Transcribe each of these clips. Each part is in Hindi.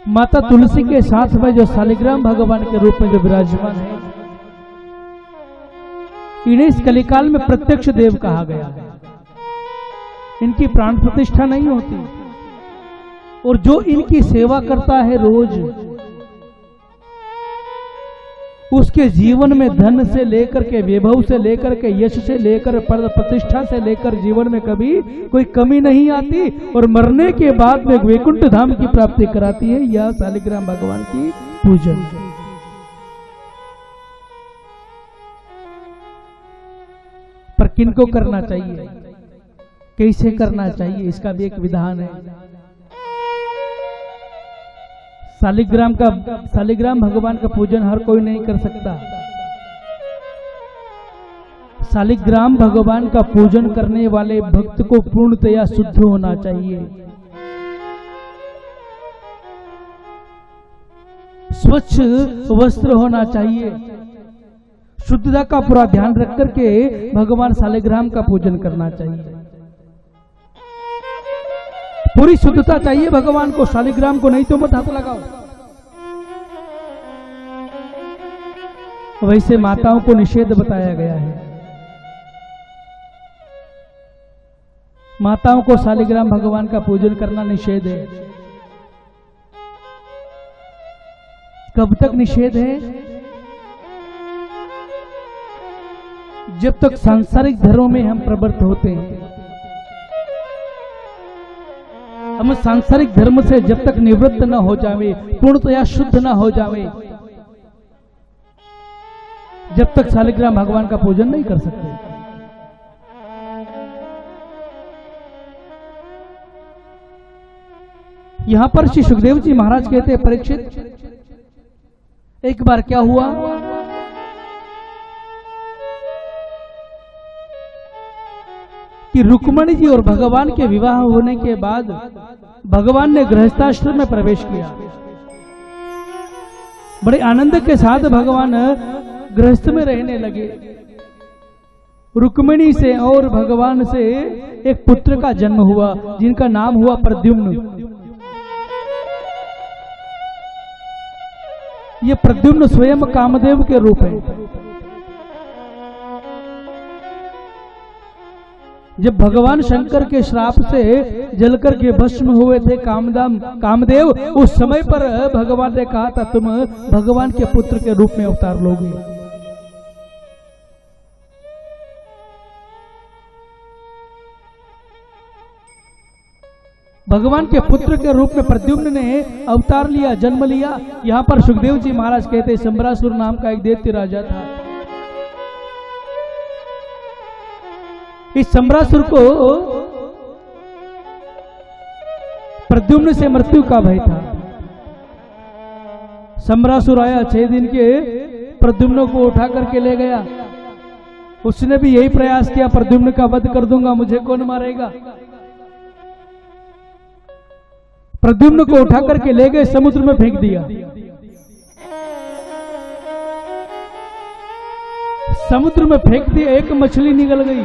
माता तुलसी के साथ में जो शालिग्राम भगवान के रूप में जो विराजमान है, इन्हें इस कलिकाल में प्रत्यक्ष देव कहा गया है। इनकी प्राण प्रतिष्ठा नहीं होती और जो इनकी सेवा करता है रोज, उसके जीवन में धन से लेकर के, वैभव से लेकर के, यश से लेकर, पद प्रतिष्ठा से लेकर जीवन में कभी कोई कमी नहीं आती और मरने के बाद में वैकुंठ धाम की प्राप्ति कराती है। यह शालिग्राम भगवान की पूजन। पर किनको करना चाहिए, कैसे करना चाहिए, इसका भी एक विधान है। शालिग्राम भगवान का पूजन हर कोई नहीं कर सकता। शालिग्राम भगवान का पूजन करने वाले भक्त को पूर्णतया शुद्ध होना चाहिए, स्वच्छ वस्त्र होना चाहिए, शुद्धता का पूरा ध्यान रख करके भगवान शालिग्राम का पूजन करना चाहिए। पूरी शुद्धता चाहिए भगवान को, शालिग्राम को, नहीं तो मत हाथ लगाओ। वैसे माताओं को निषेध बताया गया है। माताओं को शालिग्राम भगवान का पूजन करना निषेध है। कब तक निषेध है? जब तक सांसारिक धर्मों में हम प्रवृत्त होते हैं। हम सांसारिक धर्म से जब तक निवृत्त न हो जावे, पूर्णतया शुद्ध न हो जावे, जब तक शालिग्राम भगवान का पूजन नहीं कर सकते। यहां पर श्री सुखदेव जी महाराज कहते हैं, परीक्षित, एक बार क्या हुआ कि रुक्मणी जी और भगवान के विवाह होने के बाद भगवान ने गृहस्थाश्रम में प्रवेश किया। बड़े आनंद के साथ भगवान गृहस्थ में रहने लगे। रुक्मिणी से और भगवान से एक पुत्र का जन्म हुआ, जिनका नाम हुआ प्रद्युम्न। ये प्रद्युम्न स्वयं कामदेव के रूप है। जब भगवान शंकर के श्राप से जलकर के भस्म हुए थे कामदेव, उस समय पर भगवान ने कहा था, तुम भगवान के पुत्र के रूप में अवतार लोगे। भगवान के पुत्र के रूप में प्रद्युम्न ने अवतार लिया, जन्म लिया। यहाँ पर सुखदेव जी महाराज कहते, शंबरासुर नाम का एक दैत्य राजा था। इस शंबरासुर को प्रद्युम्न से मृत्यु का भय था। शंबरासुर आया, 6 दिन के प्रद्युम्न को उठा करके ले गया। उसने भी यही प्रयास किया, प्रद्युम्न का वध कर दूंगा, मुझे कौन मारेगा। प्रद्युम्न को उठा करके ले गए, समुद्र में फेंक दिया। समुद्र में फेंक दिया, एक मछली निकल गई।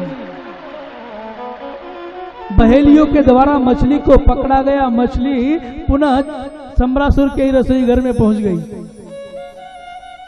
बहेलियों के द्वारा मछली को पकड़ा गया। मछली पुनः शंबरासुर के रसोई घर में पहुंच गई।